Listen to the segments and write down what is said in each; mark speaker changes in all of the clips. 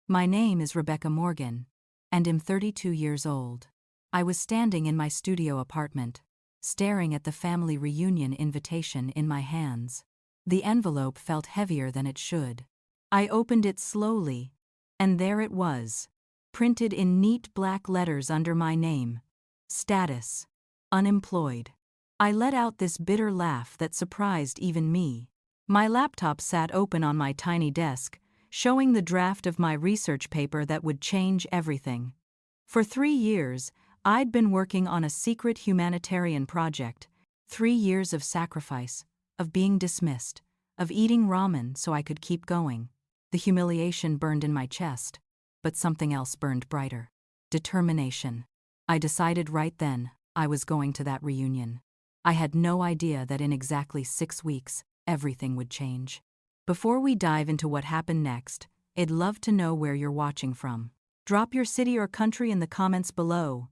Speaker 1: My name is Rebecca Morgan, and am 32 years old. I was standing in my studio apartment, staring at the family reunion invitation in my hands. The envelope felt heavier than it should. I opened it slowly, and there it was, printed in neat black letters under my name. Status: unemployed. I let out this bitter laugh that surprised even me. My laptop sat open on my tiny desk, showing the draft of my research paper that would change everything. For 3 years, I'd been working on a secret humanitarian project. 3 years of sacrifice, of being dismissed, of eating ramen so I could keep going. The humiliation burned in my chest, but something else burned brighter. Determination. I decided right then I was going to that reunion. I had no idea that in exactly 6 weeks, everything would change. Before we dive into what happened next, I'd love to know where you're watching from. Drop your city or country in the comments below.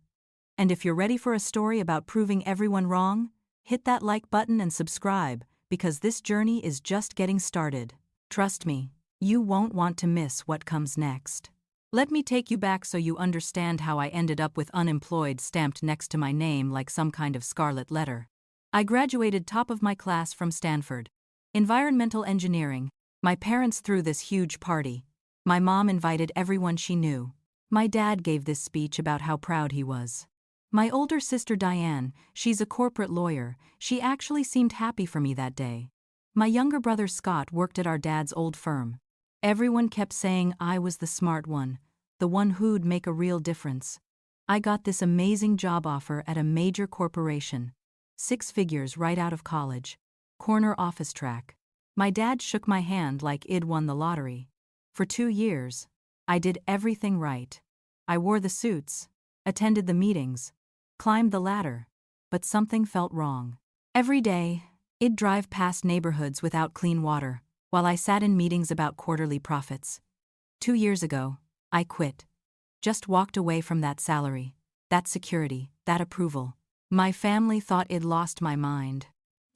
Speaker 1: And if you're ready for a story about proving everyone wrong, hit that like button and subscribe, because this journey is just getting started. Trust me, you won't want to miss what comes next. Let me take you back so you understand how I ended up with unemployed stamped next to my name like some kind of scarlet letter. I graduated top of my class from Stanford. Environmental engineering. My parents threw this huge party. My mom invited everyone she knew. My dad gave this speech about how proud he was. My older sister Diane, she's a corporate lawyer, she actually seemed happy for me that day. My younger brother Scott worked at our dad's old firm. Everyone kept saying I was the smart one, the one who'd make a real difference. I got this amazing job offer at a major corporation. 6 figures right out of college. Corner office track. My dad shook my hand like I'd won the lottery. For 2 years, I did everything right. I wore the suits, attended the meetings, climbed the ladder, but something felt wrong. Every day, I'd drive past neighborhoods without clean water, while I sat in meetings about quarterly profits. 2 years ago, I quit. Just walked away from that salary, that security, that approval. My family thought I'd lost my mind.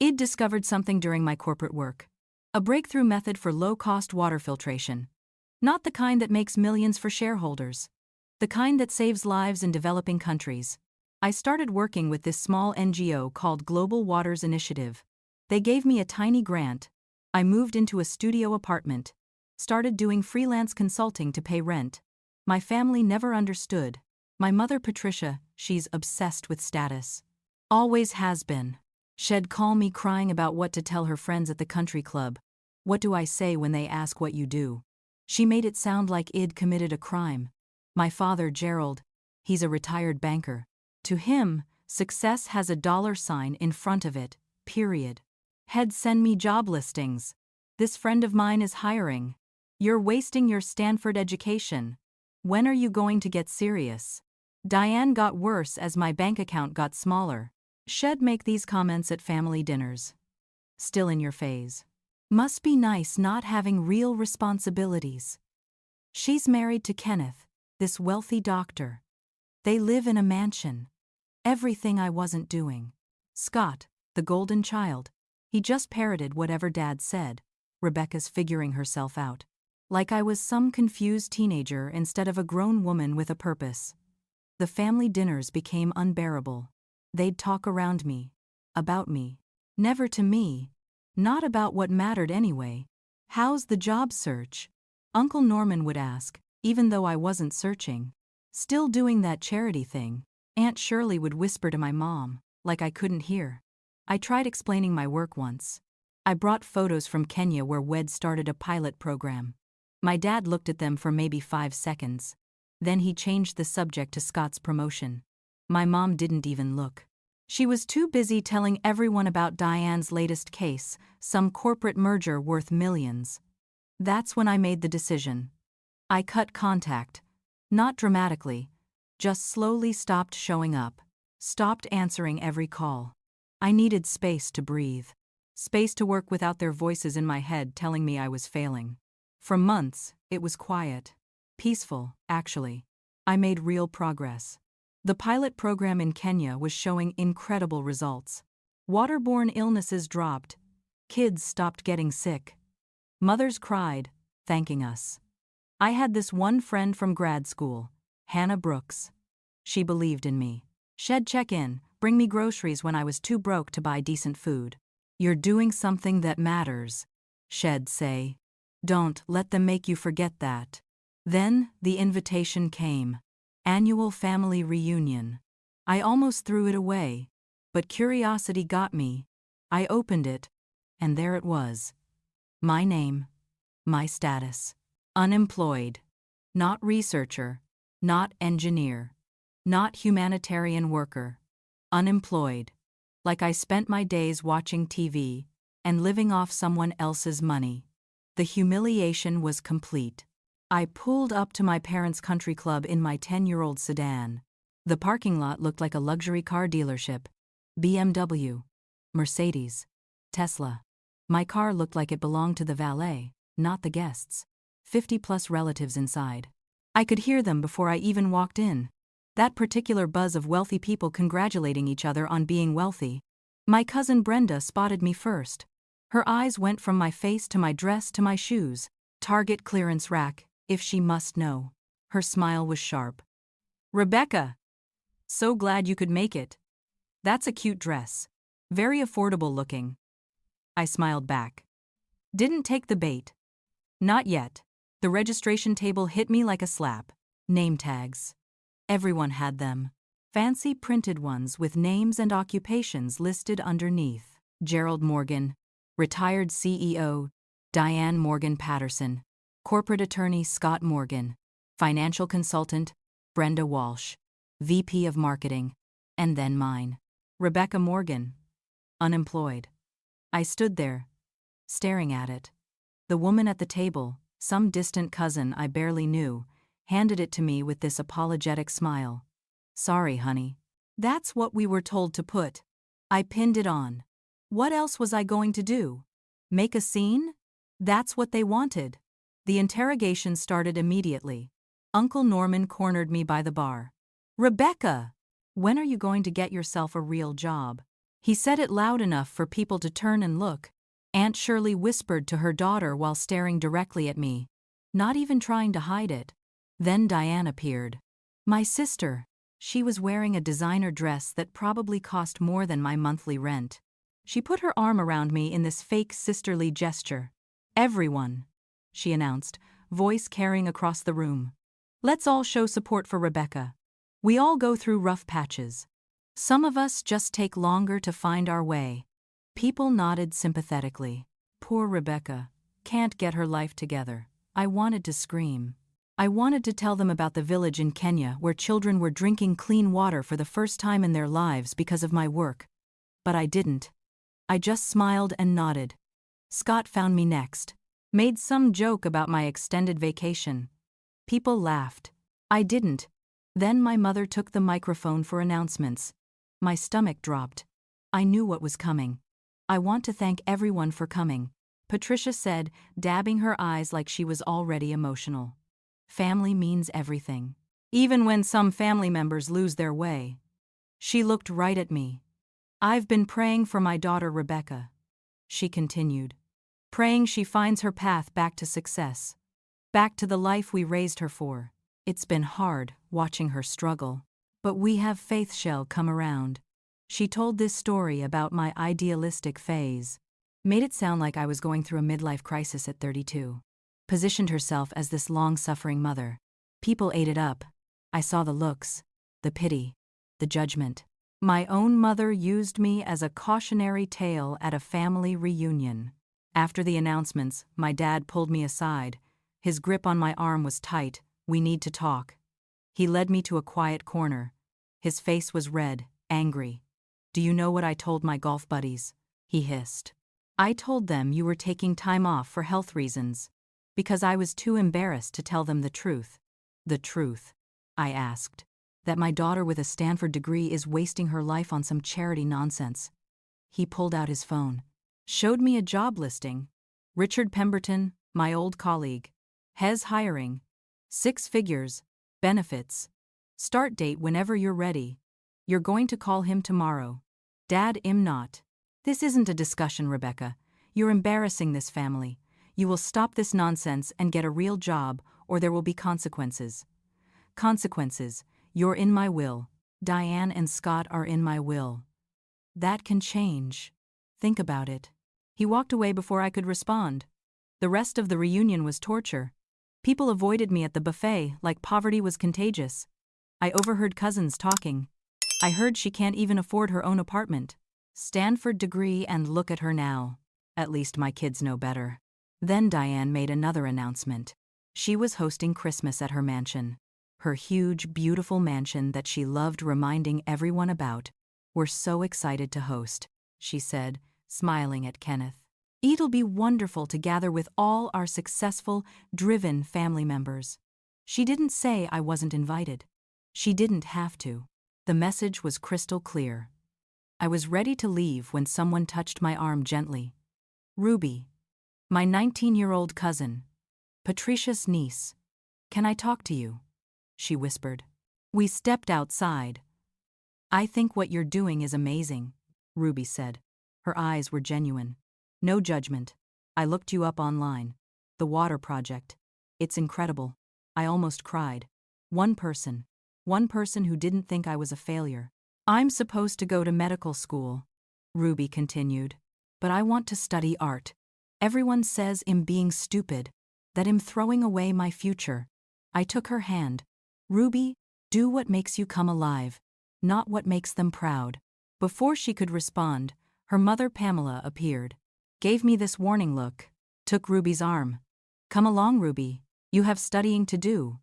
Speaker 1: I'd discovered something during my corporate work. A breakthrough method for low-cost water filtration. Not the kind that makes millions for shareholders. The kind that saves lives in developing countries. I started working with this small NGO called Global Waters Initiative. They gave me a tiny grant. I moved into a studio apartment. Started doing freelance consulting to pay rent. My family never understood. My mother Patricia, she's obsessed with status. Always has been. She'd call me crying about what to tell her friends at the country club. What do I say when they ask what you do? She made it sound like I'd committed a crime. My father, Gerald, he's a retired banker. To him, success has a $sign in front of it, period. He'd send me job listings. This friend of mine is hiring. You're wasting your Stanford education. When are you going to get serious? Diane got worse as my bank account got smaller. She'd make these comments at family dinners. Still in your phase. Must be nice not having real responsibilities. She's married to Kenneth, this wealthy doctor. They live in a mansion. Everything I wasn't doing. Scott, the golden child. He just parroted whatever Dad said. Rebecca's figuring herself out. Like I was some confused teenager instead of a grown woman with a purpose. The family dinners became unbearable. They'd talk around me. About me. Never to me. Not about what mattered anyway. How's the job search? Uncle Norman would ask, even though I wasn't searching. Still doing that charity thing. Aunt Shirley would whisper to my mom, like I couldn't hear. I tried explaining my work once. I brought photos from Kenya where WED started a pilot program. My dad looked at them for maybe 5 seconds. Then he changed the subject to Scott's promotion. My mom didn't even look. She was too busy telling everyone about Diane's latest case, some corporate merger worth millions. That's when I made the decision. I cut contact. Not dramatically. Just slowly stopped showing up. Stopped answering every call. I needed space to breathe. Space to work without their voices in my head telling me I was failing. For months, it was quiet. Peaceful, actually. I made real progress. The pilot program in Kenya was showing incredible results. Waterborne illnesses dropped. Kids stopped getting sick. Mothers cried, thanking us. I had this one friend from grad school, Hannah Brooks. She believed in me. She'd check in, bring me groceries when I was too broke to buy decent food. "You're doing something that matters," she'd say. "Don't let them make you forget that." Then the invitation came. Annual family reunion. I almost threw it away, but curiosity got me. I opened it, and there it was. My name, my status. Unemployed. Not researcher, not engineer, not humanitarian worker. Unemployed. Like I spent my days watching TV and living off someone else's money. The humiliation was complete. I pulled up to my parents' country club in my 10-year-old sedan. The parking lot looked like a luxury car dealership. BMW, Mercedes, Tesla. My car looked like it belonged to the valet, not the guests. 50-plus relatives inside. I could hear them before I even walked in. That particular buzz of wealthy people congratulating each other on being wealthy. My cousin Brenda spotted me first. Her eyes went from my face to my dress to my shoes. Target clearance rack, if she must know. Her smile was sharp. "Rebecca! So glad you could make it. That's a cute dress. Very affordable looking." I smiled back. Didn't take the bait. Not yet. The registration table hit me like a slap. Name tags. Everyone had them. Fancy printed ones with names and occupations listed underneath. Gerald Morgan, retired CEO, Diane Morgan Patterson, corporate attorney Scott Morgan, financial consultant, Brenda Walsh, VP of marketing, and then mine, Rebecca Morgan, unemployed. I stood there, staring at it. The woman at the table, some distant cousin I barely knew, handed it to me with this apologetic smile. "Sorry, honey. That's what we were told to put." I pinned it on. What else was I going to do? Make a scene? That's what they wanted. The interrogation started immediately. Uncle Norman cornered me by the bar. "Rebecca! When are you going to get yourself a real job?" He said it loud enough for people to turn and look. Aunt Shirley whispered to her daughter while staring directly at me, not even trying to hide it. Then Diane appeared. My sister. She was wearing a designer dress that probably cost more than my monthly rent. She put her arm around me in this fake sisterly gesture. "Everyone," she announced, voice carrying across the room. "Let's all show support for Rebecca. We all go through rough patches. Some of us just take longer to find our way." People nodded sympathetically. Poor Rebecca. Can't get her life together. I wanted to scream. I wanted to tell them about the village in Kenya where children were drinking clean water for the first time in their lives because of my work. But I didn't. I just smiled and nodded. Scott found me next. Made some joke about my extended vacation. People laughed. I didn't. Then my mother took the microphone for announcements. My stomach dropped. I knew what was coming. "I want to thank everyone for coming," Patricia said, dabbing her eyes like she was already emotional. "Family means everything. Even when some family members lose their way." She looked right at me. "I've been praying for my daughter Rebecca," she continued. "Praying she finds her path back to success. Back to the life we raised her for. It's been hard, watching her struggle. But we have faith she'll come around." She told this story about my idealistic phase. Made it sound like I was going through a midlife crisis at 32. Positioned herself as this long-suffering mother. People ate it up. I saw the looks, the pity, the judgment. My own mother used me as a cautionary tale at a family reunion. After the announcements, my dad pulled me aside. His grip on my arm was tight. "We need to talk." He led me to a quiet corner. His face was red, angry. "Do you know what I told my golf buddies?" he hissed. "I told them you were taking time off for health reasons. Because I was too embarrassed to tell them the truth." "The truth?" I asked. "That my daughter with a Stanford degree is wasting her life on some charity nonsense." He pulled out his phone. Showed me a job listing. Richard Pemberton, my old colleague. Hes hiring. 6 figures. Benefits. Start date whenever you're ready. You're going to call him tomorrow. Dad, I'm not. This isn't a discussion, Rebecca. You're embarrassing this family. You will stop this nonsense and get a real job, or there will be consequences. Consequences. You're in my will. Diane and Scott are in my will. That can change. Think about it. He walked away before I could respond. The rest of the reunion was torture. People avoided me at the buffet like poverty was contagious. I overheard cousins talking. I heard she can't even afford her own apartment. Stanford degree, and look at her now. At least my kids know better. Then Diane made another announcement. She was hosting Christmas at her mansion. Her huge, beautiful mansion that she loved reminding everyone about. We're so excited to host, she said, smiling at Kenneth. It'll be wonderful to gather with all our successful, driven family members. She didn't say I wasn't invited. She didn't have to. The message was crystal clear. I was ready to leave when someone touched my arm gently. Ruby. My 19-year-old cousin. Patricia's niece. Can I talk to you? She whispered. We stepped outside. I think what you're doing is amazing, Ruby said. Her eyes were genuine. No judgment. I looked you up online. The Water Project. It's incredible. I almost cried. One person who didn't think I was a failure. I'm supposed to go to medical school, Ruby continued. But I want to study art. Everyone says I'm being stupid, that I'm throwing away my future. I took her hand. Ruby, do what makes you come alive, not what makes them proud. Before she could respond, her mother Pamela appeared, gave me this warning look, took Ruby's arm. Come along, Ruby, you have studying to do.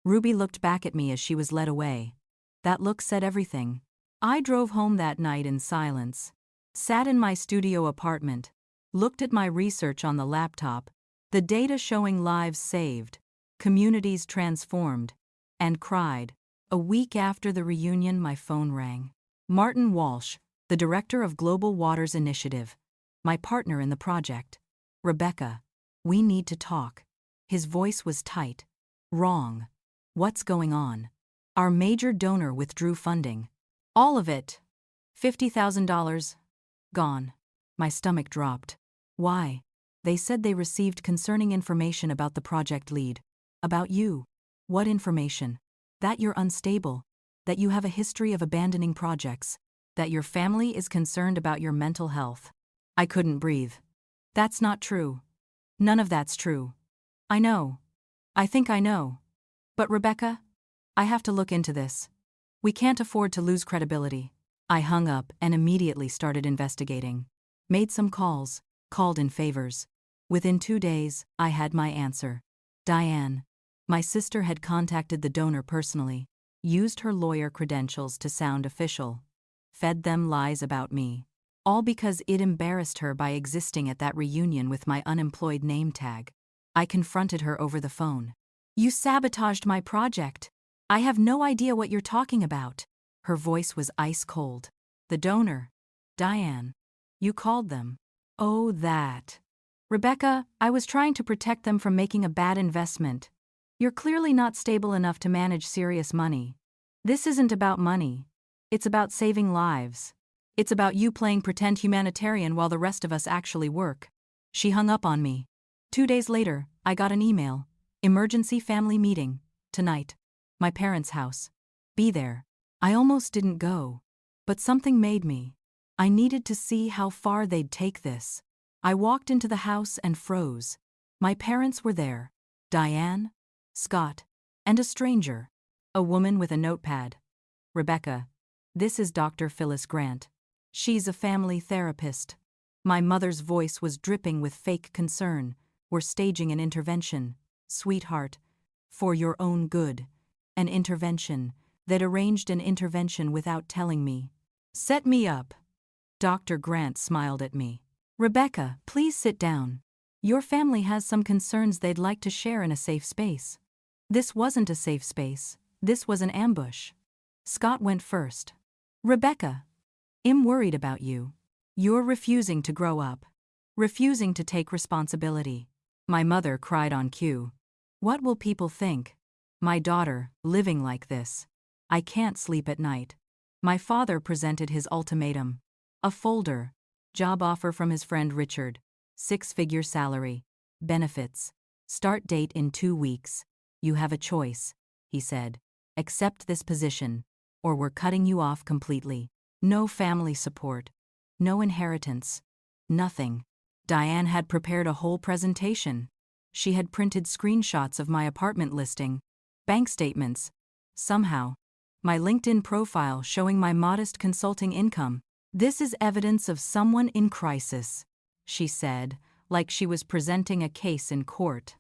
Speaker 1: Ruby looked back at me as she was led away. That look said everything. I drove home that night in silence, sat in my studio apartment, looked at my research on the laptop, the data showing lives saved, communities transformed, and cried. A week after the reunion, my phone rang. Martin Walsh, the director of Global Waters Initiative, my partner in the project. Rebecca, we need to talk. His voice was tight. Wrong. What's going on? Our major donor withdrew funding. All of it. $50,000. Gone. My stomach dropped. Why? They said they received concerning information about the project lead. About you. What information? That you're unstable. That you have a history of abandoning projects. That your family is concerned about your mental health. I couldn't breathe. That's not true. None of that's true. I know. I think I know. But Rebecca, I have to look into this. We can't afford to lose credibility. I hung up and immediately started investigating. Made some calls, called in favors. Within 2 days, I had my answer. Diane. My sister had contacted the donor personally, used her lawyer credentials to sound official, fed them lies about me. All because it embarrassed her by existing at that reunion with my unemployed name tag. I confronted her over the phone. You sabotaged my project. I have no idea what you're talking about. Her voice was ice cold. The donor. Diane. You called them. Oh, that. Rebecca, I was trying to protect them from making a bad investment. You're clearly not stable enough to manage serious money. This isn't about money. It's about saving lives. It's about you playing pretend humanitarian while the rest of us actually work. She hung up on me. 2 days later, I got an email. Emergency family meeting. Tonight. My parents' house. Be there. I almost didn't go. But something made me. I needed to see how far they'd take this. I walked into the house and froze. My parents were there. Diane, Scott, and a stranger. A woman with a notepad. Rebecca. This is Dr. Phyllis Grant. She's a family therapist. My mother's voice was dripping with fake concern. We're staging an intervention, sweetheart, for your own good. An intervention that arranged an intervention without telling me. Set me up. Dr. Grant smiled at me. Rebecca, please sit down. Your family has some concerns they'd like to share in a safe space. This wasn't a safe space. This was an ambush. Scott went first. Rebecca, I'm worried about you. You're refusing to grow up. Refusing to take responsibility. My mother cried on cue. What will people think? My daughter, living like this. I can't sleep at night. My father presented his ultimatum. A folder. Job offer from his friend Richard. 6-figure salary. Benefits. Start date in 2 weeks. You have a choice, he said. Accept this position, or we're cutting you off completely. No family support. No inheritance. Nothing. Diane had prepared a whole presentation. She had printed screenshots of my apartment listing, bank statements, somehow, my LinkedIn profile showing my modest consulting income. This is evidence of someone in crisis, she said, like she was presenting a case in court.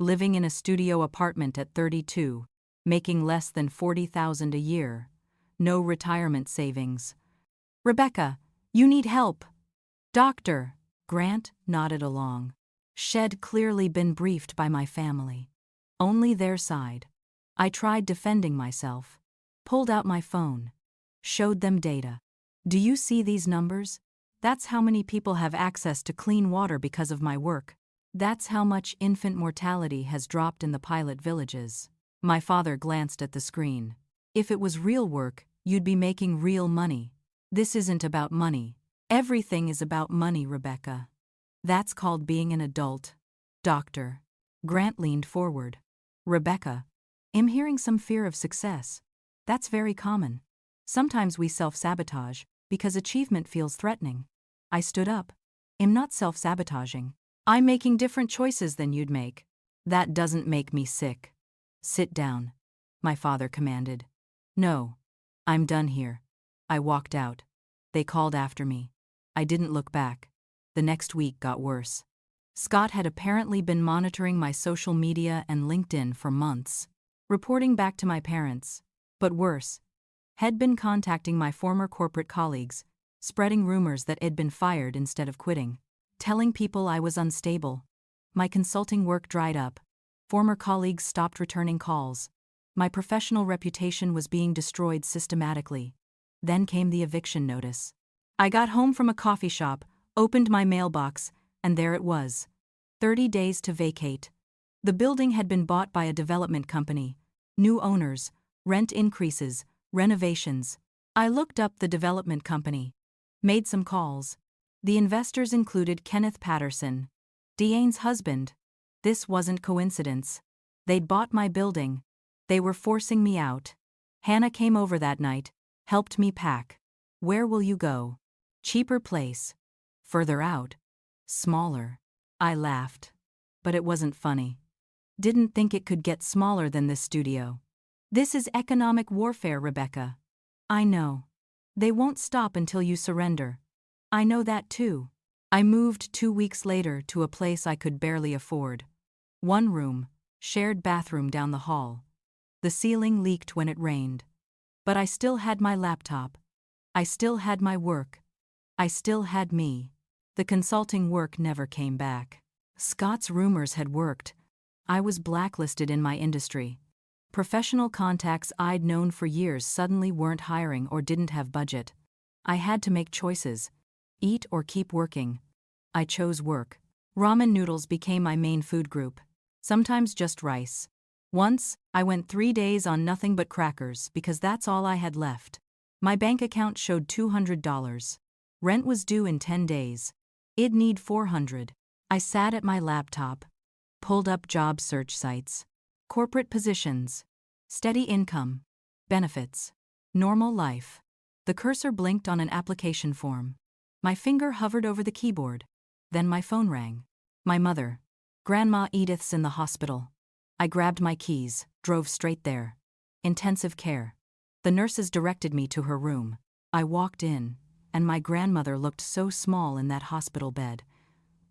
Speaker 1: Living in a studio apartment at 32, making less than $40,000 a year. No retirement savings. Rebecca, you need help. Doctor. Grant nodded along. She'd clearly been briefed by my family. Only their side. I tried defending myself. Pulled out my phone. Showed them data. Do you see these numbers? That's how many people have access to clean water because of my work. That's how much infant mortality has dropped in the pilot villages. My father glanced at the screen. If it was real work, you'd be making real money. This isn't about money. Everything is about money, Rebecca. That's called being an adult. Doctor. Grant leaned forward. Rebecca, I'm hearing some fear of success. That's very common. Sometimes we self-sabotage because achievement feels threatening. I stood up. I'm not self-sabotaging. I'm making different choices than you'd make. That doesn't make me sick. Sit down, my father commanded. No. I'm done here. I walked out. They called after me. I didn't look back. The next week got worse. Scott had apparently been monitoring my social media and LinkedIn for months, reporting back to my parents. But worse, had been contacting my former corporate colleagues, spreading rumors that I'd been fired instead of quitting, telling people I was unstable. My consulting work dried up. Former colleagues stopped returning calls. My professional reputation was being destroyed systematically. Then came the eviction notice. I got home from a coffee shop, opened my mailbox, and there it was. 30 days to vacate. The building had been bought by a development company. New owners, rent increases, renovations. I looked up the development company. Made some calls. The investors included Kenneth Patterson, Diane's husband. This wasn't coincidence. They'd bought my building. They were forcing me out. Hannah came over that night, helped me pack. Where will you go? Cheaper place. Further out. Smaller. I laughed. But it wasn't funny. Didn't think it could get smaller than this studio. This is economic warfare, Rebecca. I know. They won't stop until you surrender. I know that too. I moved 2 weeks later to a place I could barely afford. 1 room, shared bathroom down the hall. The ceiling leaked when it rained. But I still had my laptop. I still had my work. I still had me. The consulting work never came back. Scott's rumors had worked. I was blacklisted in my industry. Professional contacts I'd known for years suddenly weren't hiring or didn't have budget. I had to make choices. Eat or keep working. I chose work. Ramen noodles became my main food group. Sometimes just rice. Once, I went 3 days on nothing but crackers because that's all I had left. My bank account showed $200. Rent was due in 10 days. I'd need $400. I sat at my laptop. Pulled up job search sites. Corporate positions. Steady income. Benefits. Normal life. The cursor blinked on an application form. My finger hovered over the keyboard. Then my phone rang. My mother. Grandma Edith's in the hospital. I grabbed my keys, drove straight there. Intensive care. The nurses directed me to her room. I walked in, and my grandmother looked so small in that hospital bed.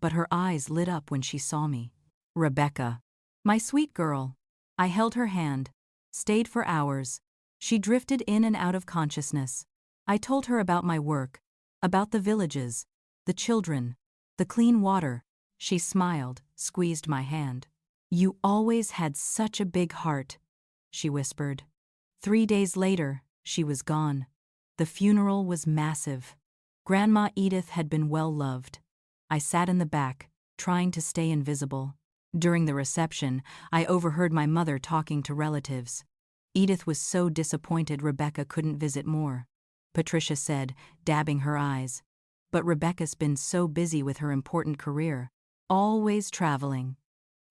Speaker 1: But her eyes lit up when she saw me. Rebecca. My sweet girl. I held her hand. Stayed for hours. She drifted in and out of consciousness. I told her about my work. About the villages. The children. The clean water. She smiled, squeezed my hand. You always had such a big heart, she whispered. 3 days later, she was gone. The funeral was massive. Grandma Edith had been well loved. I sat in the back, trying to stay invisible. During the reception, I overheard my mother talking to relatives. Edith was so disappointed Rebecca couldn't visit more. Patricia said, dabbing her eyes. But Rebecca's been so busy with her important career. Always traveling.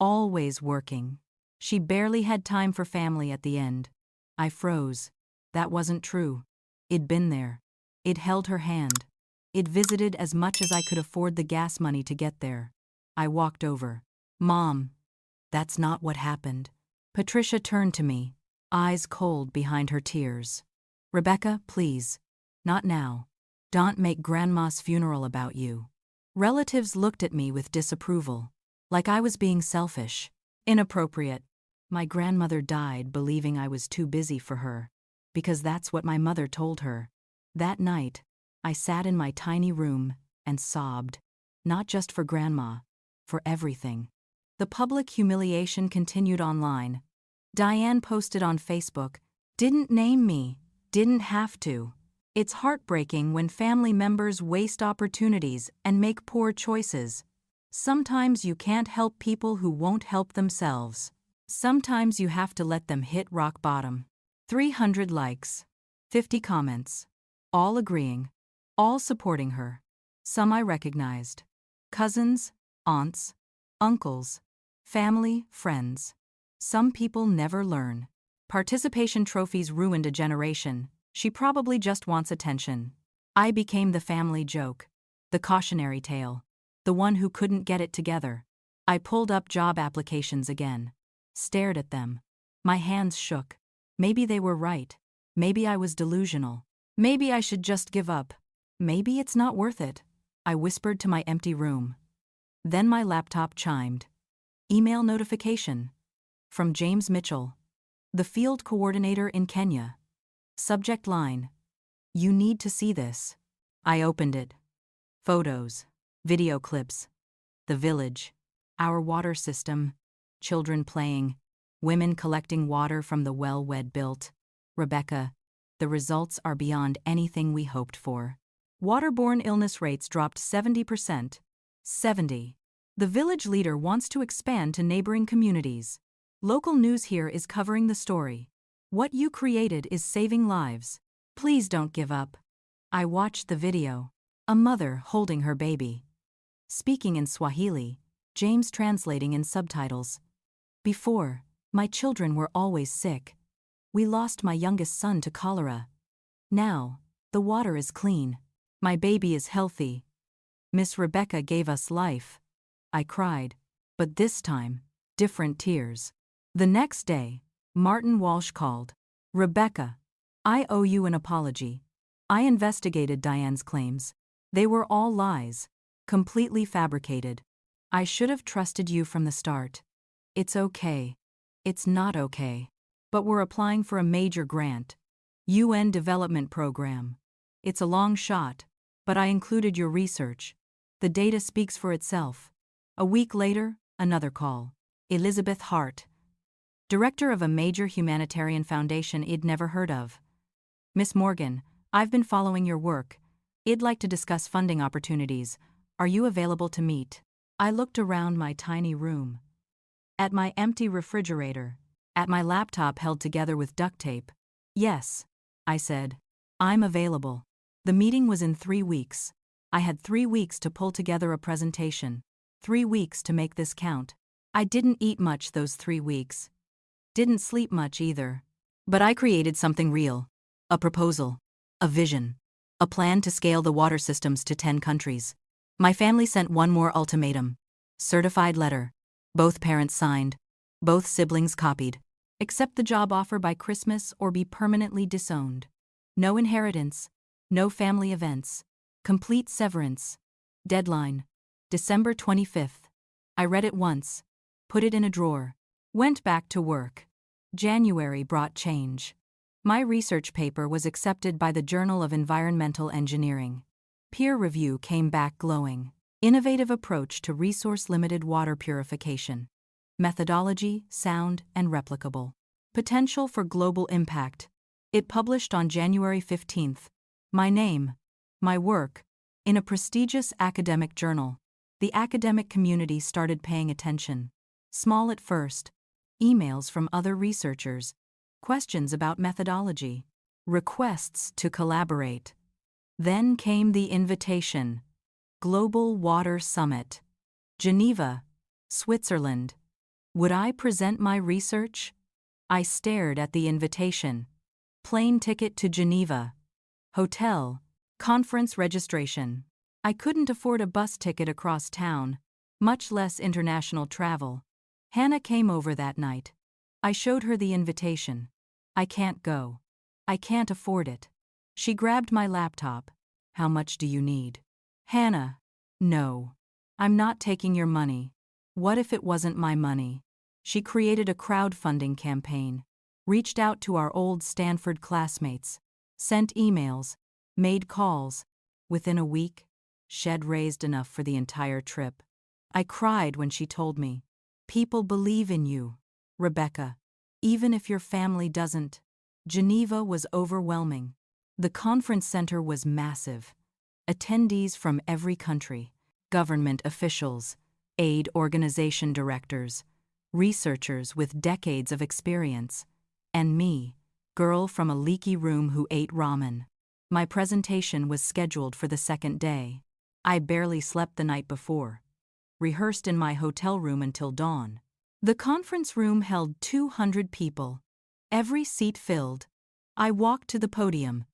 Speaker 1: Always working. She barely had time for family at the end. I froze. That wasn't true. It'd been there. It held her hand. It visited as much as I could afford the gas money to get there. I walked over. Mom, that's not what happened. Patricia turned to me, eyes cold behind her tears. Rebecca, please. Not now. Don't make Grandma's funeral about you. Relatives looked at me with disapproval, like I was being selfish, inappropriate. My grandmother died believing I was too busy for her, because that's what my mother told her. That night, I sat in my tiny room and sobbed, not just for Grandma, for everything. The public humiliation continued online. Diane posted on Facebook, "Didn't name me, didn't have to." It's heartbreaking when family members waste opportunities and make poor choices. Sometimes you can't help people who won't help themselves. Sometimes you have to let them hit rock bottom. 300 likes, 50 comments, all agreeing, all supporting her. Some I recognized. Cousins, aunts, uncles, family, friends. Some people never learn. Participation trophies ruined a generation. She probably just wants attention. I became the family joke, the cautionary tale, the one who couldn't get it together. I pulled up job applications again, stared at them. My hands shook. Maybe they were right. Maybe I was delusional. Maybe I should just give up. Maybe it's not worth it. I whispered to my empty room. Then my laptop chimed. Email notification. From James Mitchell, the field coordinator in Kenya. Subject line: You need to see this. I opened it. Photos, video clips, the village, our water system, children playing, women collecting water from the well we'd built. Rebecca, the results are beyond anything we hoped for. Waterborne illness rates dropped 70%. 70. The village leader wants to expand to neighboring communities. Local news here is covering the story. What you created is saving lives. Please don't give up. I watched the video. A mother holding her baby. Speaking in Swahili, James translating in subtitles. Before, my children were always sick. We lost my youngest son to cholera. Now, the water is clean. My baby is healthy. Miss Rebecca gave us life. I cried, but this time, different tears. The next day, Martin Walsh called. Rebecca, I owe you an apology. I investigated Diane's claims. They were all lies, completely fabricated. I should have trusted you from the start. It's okay. It's not okay. But we're applying for a major grant. UN Development Program. It's a long shot, but I included your research. The data speaks for itself. A week later, another call. Elizabeth Hart, director of a major humanitarian foundation I'd never heard of. Miss Morgan, I've been following your work. I'd like to discuss funding opportunities. Are you available to meet? I looked around my tiny room. At my empty refrigerator. At my laptop held together with duct tape. Yes, I said. I'm available. The meeting was in 3 weeks. I had 3 weeks to pull together a presentation. 3 weeks to make this count. I didn't eat much those 3 weeks. Didn't sleep much either. But I created something real. A proposal. A vision. A plan to scale the water systems to 10 countries. My family sent one more ultimatum. Certified letter. Both parents signed. Both siblings copied. Accept the job offer by Christmas or be permanently disowned. No inheritance. No family events. Complete severance. Deadline: December 25th. I read it once. Put it in a drawer. Went back to work. January brought change. My research paper was accepted by the Journal of Environmental Engineering. Peer review came back glowing. Innovative approach to resource-limited water purification. Methodology sound and replicable. Potential for global impact. It published on January 15th. My name, my work, in a prestigious academic journal. The academic community started paying attention. Small at first. Emails from other researchers. Questions about methodology. Requests to collaborate. Then came the invitation. Global Water Summit. Geneva, Switzerland. Would I present my research? I stared at the invitation. Plane ticket to Geneva. Hotel. Conference registration. I couldn't afford a bus ticket across town, much less international travel. Hannah came over that night. I showed her the invitation. I can't go. I can't afford it. She grabbed my laptop. How much do you need? Hannah. No. I'm not taking your money. What if it wasn't my money? She created a crowdfunding campaign, reached out to our old Stanford classmates, sent emails, made calls. Within a week, she'd raised enough for the entire trip. I cried when she told me, "People believe in you, Rebecca, even if your family doesn't." Geneva was overwhelming. The conference center was massive. Attendees from every country, government officials, aid organization directors, researchers with decades of experience, and me, girl from a leaky room who ate ramen. My presentation was scheduled for the second day. I barely slept the night before. Rehearsed in my hotel room until dawn. The conference room held 200 people. Every seat filled. I walked to the podium,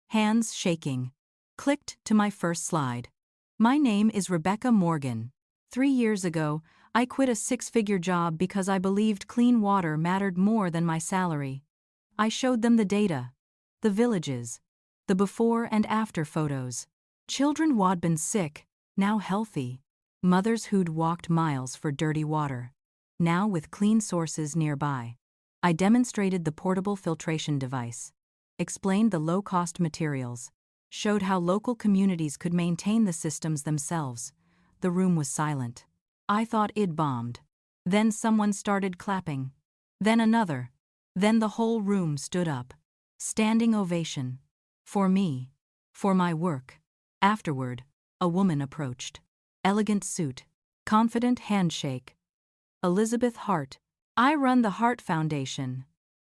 Speaker 1: hands shaking. Clicked to my first slide. My name is Rebecca Morgan. 3 years ago, I quit a 6-figure job because I believed clean water mattered more than my salary. I showed them the data, the villages, the before and after photos. Children who'd been sick, now healthy. Mothers who'd walked miles for dirty water, now with clean sources nearby. I demonstrated the portable filtration device, explained the low-cost materials, showed how local communities could maintain the systems themselves. The room was silent. I thought it'd bombed. Then someone started clapping. Then another. Then the whole room stood up. Standing ovation. For me. For my work. Afterward, a woman approached. Elegant suit. Confident handshake. Elizabeth Hart. I run the Hart Foundation.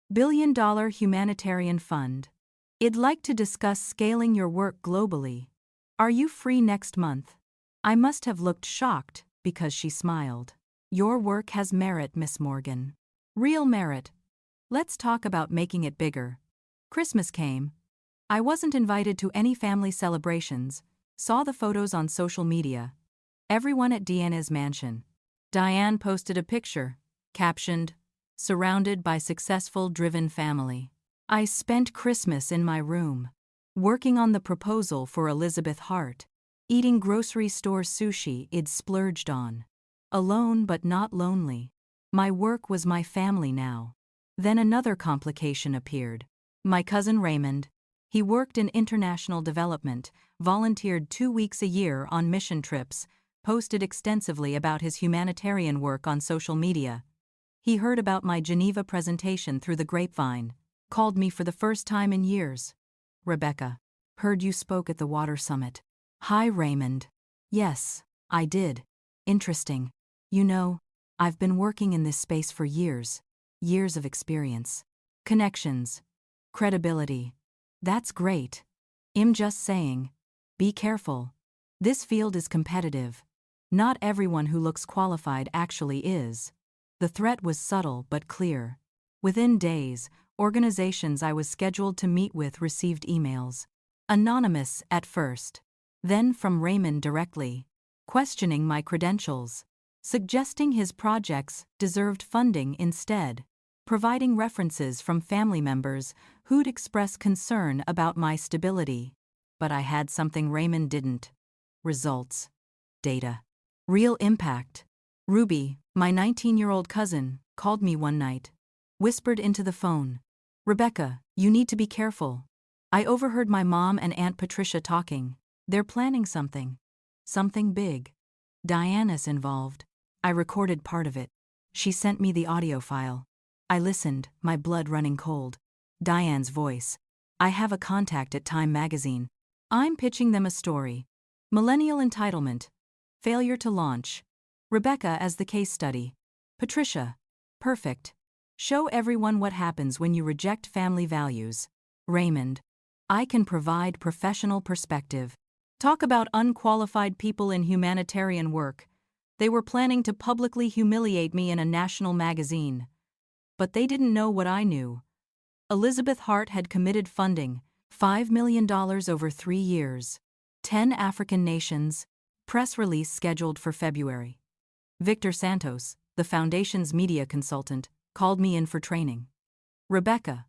Speaker 1: $1 billion humanitarian fund. I'd like to discuss scaling your work globally. Are you free next month? I must have looked shocked because she smiled. Your work has merit, Miss Morgan. Real merit. Let's talk about making it bigger. Christmas came. I wasn't invited to any family celebrations. Saw the photos on social media. Everyone at Diana's mansion. Diane posted a picture, captioned, "Surrounded by successful, driven family." I spent Christmas in my room, working on the proposal for Elizabeth Hart, eating grocery store sushi I'd splurged on. Alone but not lonely. My work was my family now. Then another complication appeared. My cousin Raymond. He worked in international development, volunteered 2 weeks a year on mission trips, posted extensively about his humanitarian work on social media. He heard about my Geneva presentation through the grapevine. Called me for the first time in years. "Rebecca, heard you spoke at the Water Summit." "Hi, Raymond." "Yes, I did. Interesting. You know, I've been working in this space for years. Years of experience. Connections. Credibility. That's great. I'm just saying. Be careful. This field is competitive. Not everyone who looks qualified actually is." The threat was subtle but clear. Within days, organizations I was scheduled to meet with received emails. Anonymous at first. Then from Raymond directly. Questioning my credentials. Suggesting his projects deserved funding instead. Providing references from family members who'd express concern about my stability. But I had something Raymond didn't. Results. Data. Real impact. Ruby, my 19-year-old cousin, called me one night. Whispered into the phone. "Rebecca, you need to be careful. I overheard my mom and Aunt Patricia talking. They're planning something. Something big. Diana's involved." I recorded part of it. She sent me the audio file. I listened, my blood running cold. Diane's voice. "I have a contact at Time magazine. I'm pitching them a story. Millennial entitlement. Failure to launch. Rebecca as the case study. Patricia. Perfect. Show everyone what happens when you reject family values. Raymond. I can provide professional perspective. Talk about unqualified people in humanitarian work. They were planning to publicly humiliate me in a national magazine. But they didn't know what I knew. Elizabeth Hart had committed funding, $5 million over 3 years. 10 African nations. Press release scheduled for February. Victor Santos, the foundation's media consultant, called me in for training. Rebecca,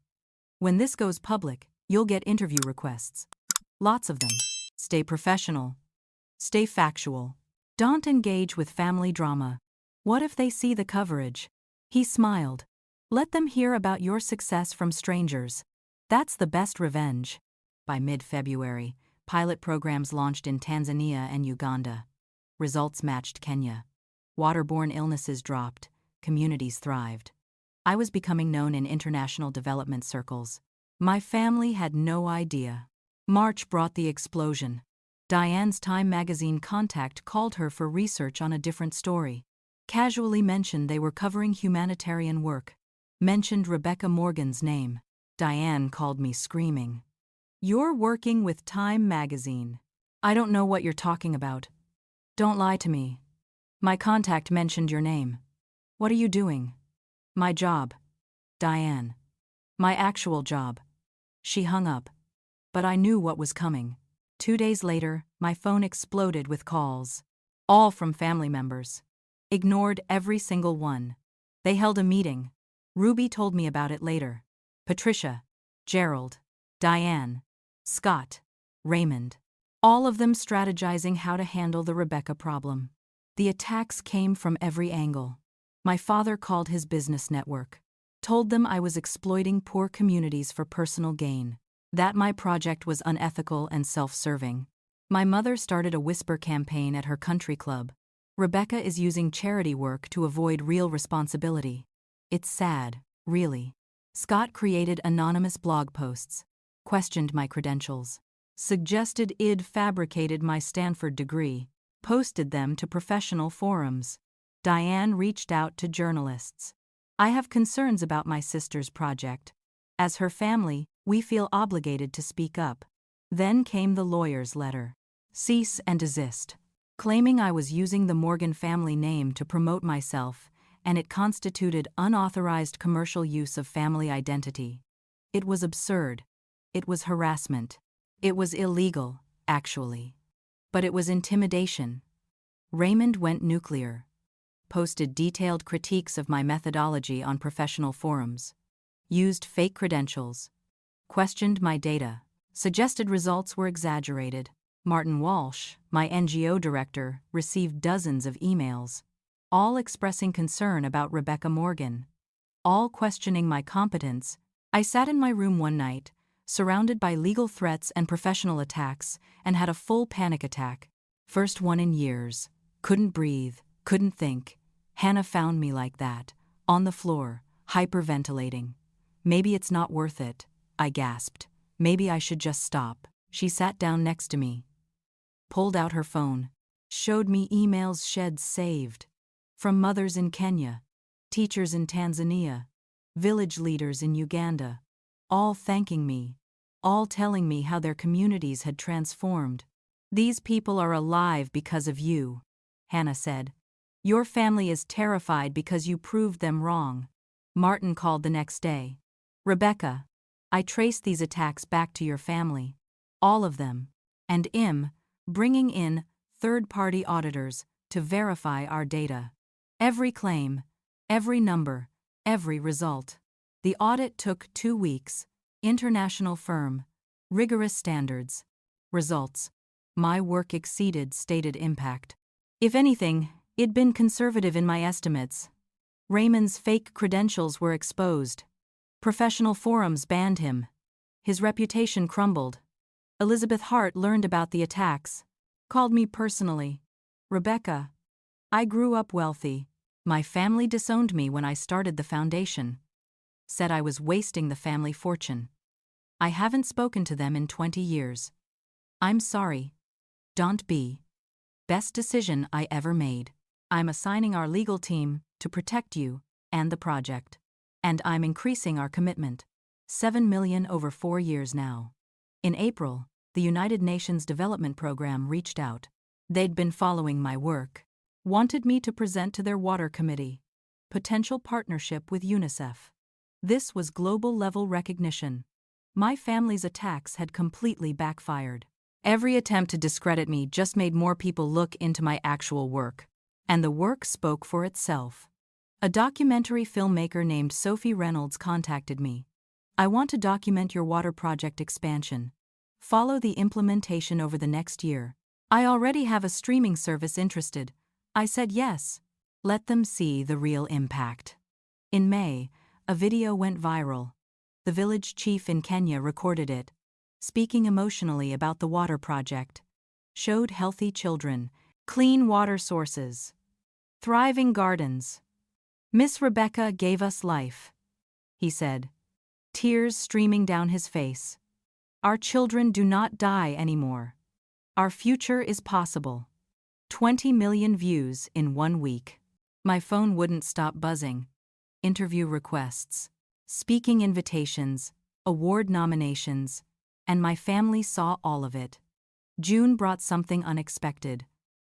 Speaker 1: when this goes public, you'll get interview requests. Lots of them. Stay professional. Stay factual. Don't engage with family drama. What if they see the coverage? He smiled. Let them hear about your success from strangers. That's the best revenge. By mid-February, pilot programs launched in Tanzania and Uganda. Results matched Kenya. Waterborne illnesses dropped. Communities thrived. I was becoming known in international development circles. My family had no idea. March brought the explosion. Diane's Time magazine contact called her for research on a different story. Casually mentioned they were covering humanitarian work. Mentioned Rebecca Morgan's name. Diane called me screaming. You're working with Time magazine. I don't know what you're talking about. Don't lie to me. My contact mentioned your name. What are you doing? My job. Diane. My actual job. She hung up. But I knew what was coming. 2 days later, my phone exploded with calls. All from family members. Ignored every single one. They held a meeting. Ruby told me about it later. Patricia, Gerald, Diane, Scott, Raymond. All of them strategizing how to handle the Rebecca problem. The attacks came from every angle. My father called his business network. Told them I was exploiting poor communities for personal gain. That my project was unethical and self-serving. My mother started a whisper campaign at her country club. Rebecca is using charity work to avoid real responsibility. It's sad, really. Scott created anonymous blog posts, questioned my credentials, suggested I'd fabricated my Stanford degree, posted them to professional forums. Diane reached out to journalists. I have concerns about my sister's project. As her family, we feel obligated to speak up. Then came the lawyer's letter. Cease and desist. Claiming I was using the Morgan family name to promote myself, and it constituted unauthorized commercial use of family identity. It was absurd. It was harassment. It was illegal, actually. But it was intimidation. Raymond went nuclear. Posted detailed critiques of my methodology on professional forums. Used fake credentials. Questioned my data. Suggested results were exaggerated. Martin Walsh, my NGO director, received dozens of emails, all expressing concern about Rebecca Morgan, all questioning my competence. I sat in my room one night, surrounded by legal threats and professional attacks, and had a full panic attack. First one in years. Couldn't breathe, couldn't think. Hannah found me like that, on the floor, hyperventilating. Maybe it's not worth it, I gasped. Maybe I should just stop. She sat down next to me, pulled out her phone, showed me emails she'd saved. From mothers in Kenya, teachers in Tanzania, village leaders in Uganda, all thanking me, all telling me how their communities had transformed. These people are alive because of you, Hannah said. Your family is terrified because you proved them wrong. Martin called the next day. Rebecca, I traced these attacks back to your family. All of them. And bringing in third-party auditors to verify our data. Every claim, every number, every result. The audit took 2 weeks. International firm. Rigorous standards. Results. My work exceeded stated impact. If anything, it'd been conservative in my estimates. Raymond's fake credentials were exposed. Professional forums banned him. His reputation crumbled. Elizabeth Hart learned about the attacks. Called me personally. Rebecca, I grew up wealthy. My family disowned me when I started the foundation. Said I was wasting the family fortune. I haven't spoken to them in 20 years. I'm sorry. Don't be. Best decision I ever made. I'm assigning our legal team to protect you and the project. And I'm increasing our commitment. $7 million over 4 years now. In April, the United Nations Development Program reached out. They'd been following my work. Wanted me to present to their water committee. Potential partnership with UNICEF. This was global-level recognition. My family's attacks had completely backfired. Every attempt to discredit me just made more people look into my actual work. And the work spoke for itself. A documentary filmmaker named Sophie Reynolds contacted me. I want to document your water project expansion. Follow the implementation over the next year. I already have a streaming service interested. I said yes. Let them see the real impact. In May, a video went viral. The village chief in Kenya recorded it, speaking emotionally about the water project. Showed healthy children, clean water sources, thriving gardens. Miss Rebecca gave us life, he said, tears streaming down his face. Our children do not die anymore. Our future is possible. 20 million views in 1 week. My phone wouldn't stop buzzing. Interview requests, speaking invitations, award nominations, and my family saw all of it. June brought something unexpected.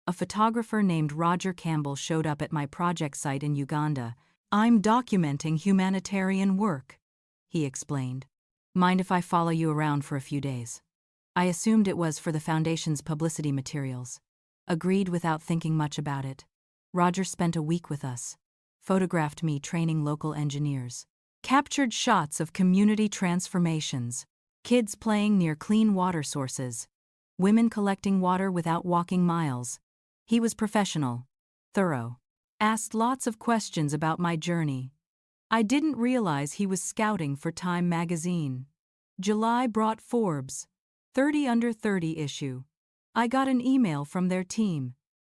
Speaker 1: A photographer named Roger Campbell showed up at my project site in Uganda. I'm documenting humanitarian work, he explained. Mind if I follow you around for a few days? I assumed it was for the foundation's publicity materials. Agreed without thinking much about it. Roger spent a week with us. Photographed me training local engineers. Captured shots of community transformations. Kids playing near clean water sources. Women collecting water without walking miles. He was professional, thorough. Asked lots of questions about my journey. I didn't realize he was scouting for Time magazine. July brought Forbes' 30 Under 30 issue. I got an email from their team.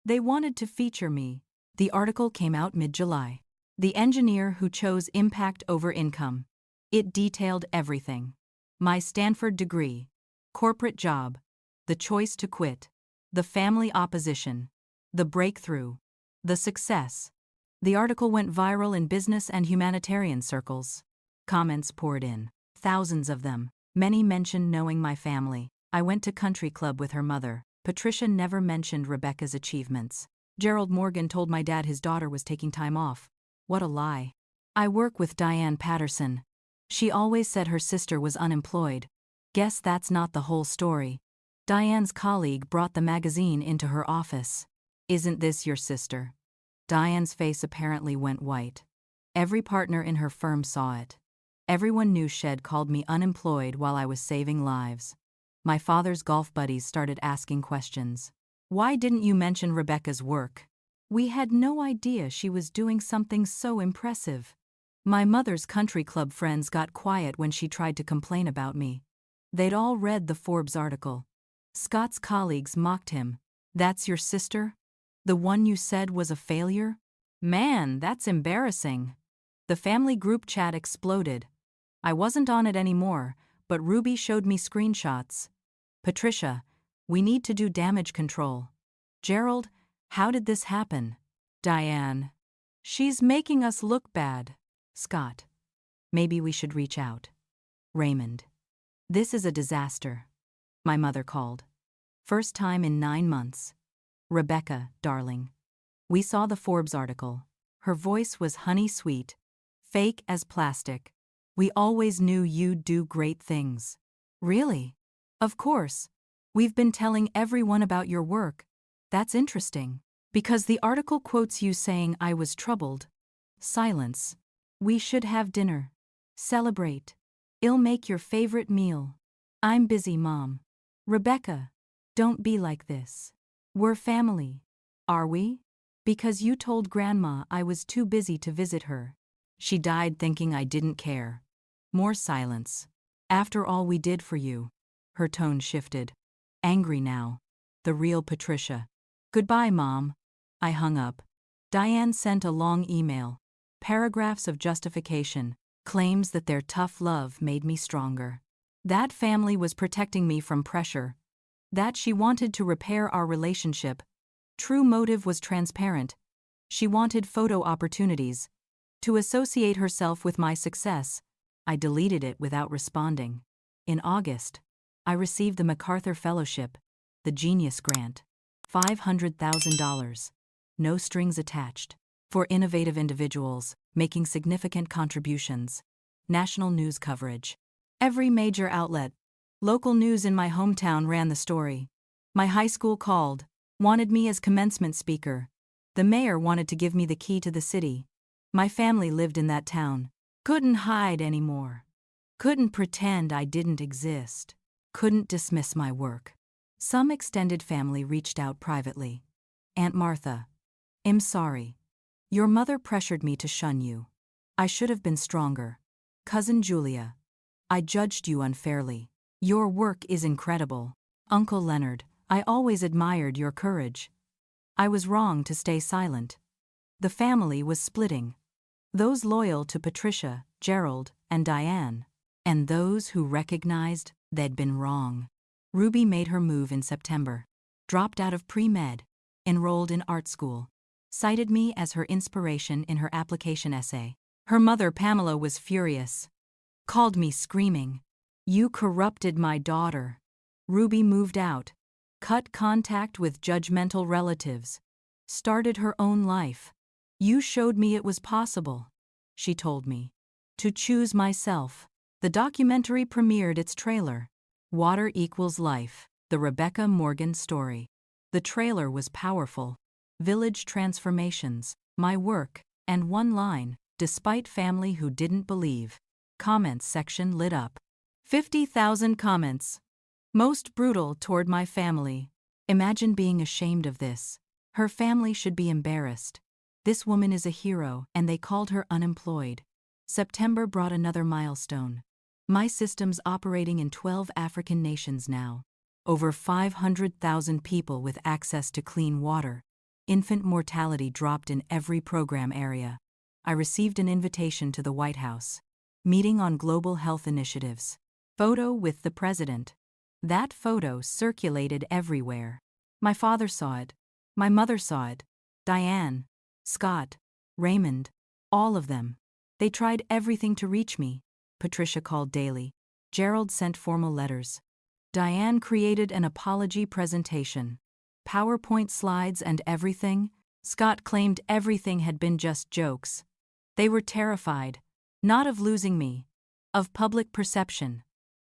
Speaker 1: They wanted to feature me. The article came out mid-July. The engineer who chose impact over income. It detailed everything. My Stanford degree, corporate job, the choice to quit, the family opposition, the breakthrough, the success. The article went viral in business and humanitarian circles. Comments poured in, thousands of them. Many mentioned knowing my family. I went to country club with her mother. Patricia never mentioned Rebecca's achievements. Gerald Morgan told my dad his daughter was taking time off. What a lie. I work with Diane Patterson. She always said her sister was unemployed. Guess that's not the whole story. Diane's colleague brought the magazine into her office. Isn't this your sister? Diane's face apparently went white. Every partner in her firm saw it. Everyone knew Shed called me unemployed while I was saving lives. My father's golf buddies started asking questions. Why didn't you mention Rebecca's work? We had no idea she was doing something so impressive. My mother's country club friends got quiet when she tried to complain about me. They'd all read the Forbes article. Scott's colleagues mocked him. That's your sister? The one you said was a failure? Man, that's embarrassing. The family group chat exploded. I wasn't on it anymore, but Ruby showed me screenshots. Patricia, we need to do damage control. Gerald, how did this happen? Diane, she's making us look bad. Scott, maybe we should reach out. Raymond, this is a disaster. My mother called. First time in 9 months. Rebecca, darling. We saw the Forbes article. Her voice was honey sweet, fake as plastic. We always knew you'd do great things. Really? Of course. We've been telling everyone about your work. That's interesting. Because the article quotes you saying I was troubled. Silence. We should have dinner. Celebrate. I'll make your favorite meal. I'm busy, Mom. Rebecca, don't be like this. We're family. Are we? Because you told Grandma I was too busy to visit her. She died thinking I didn't care. More silence. After all we did for you. Her tone shifted. Angry now. The real Patricia. Goodbye, Mom. I hung up. Diane sent a long email. Paragraphs of justification. Claims that their tough love made me stronger. That family was protecting me from pressure. That she wanted to repair our relationship. True motive was transparent. She wanted photo opportunities. To associate herself with my success. I deleted it without responding. In August, I received the MacArthur Fellowship, the Genius Grant. $500,000. no strings attached. For innovative individuals, making significant contributions. National news coverage. Every major outlet. Local news in my hometown ran the story. My high school called, wanted me as commencement speaker. The mayor wanted to give me the key to the city. My family lived in that town. Couldn't hide anymore. Couldn't pretend I didn't exist. Couldn't dismiss my work. Some extended family reached out privately. Aunt Martha. I'm sorry. Your mother pressured me to shun you. I should have been stronger. Cousin Julia. I judged you unfairly. Your work is incredible. Uncle Leonard, I always admired your courage. I was wrong to stay silent. The family was splitting. Those loyal to Patricia, Gerald, and Diane, and those who recognized they'd been wrong. Ruby made her move in September. Dropped out of pre-med. Enrolled in art school. Cited me as her inspiration in her application essay. Her mother, Pamela, was furious. Called me screaming. You corrupted my daughter. Ruby moved out. Cut contact with judgmental relatives. Started her own life. You showed me it was possible, she told me. To choose myself. The documentary premiered its trailer. Water Equals Life, the Rebecca Morgan story. The trailer was powerful. Village transformations, my work, and one line, despite family who didn't believe. Comments section lit up. 50,000 comments. Most brutal toward my family. Imagine being ashamed of this. Her family should be embarrassed. This woman is a hero, and they called her Unemployed. September brought another milestone. My system's operating in 12 African nations now. Over 500,000 people with access to clean water. Infant mortality dropped in every program area. I received an invitation to the White House. Meeting on global health initiatives. Photo with the president. That photo circulated everywhere. My father saw it. My mother saw it. Diane, Scott, Raymond, all of them. They tried everything to reach me. Patricia called daily. Gerald sent formal letters. Diane created an apology presentation. PowerPoint slides and everything. Scott claimed everything had been just jokes. They were terrified, not of losing me, of public perception,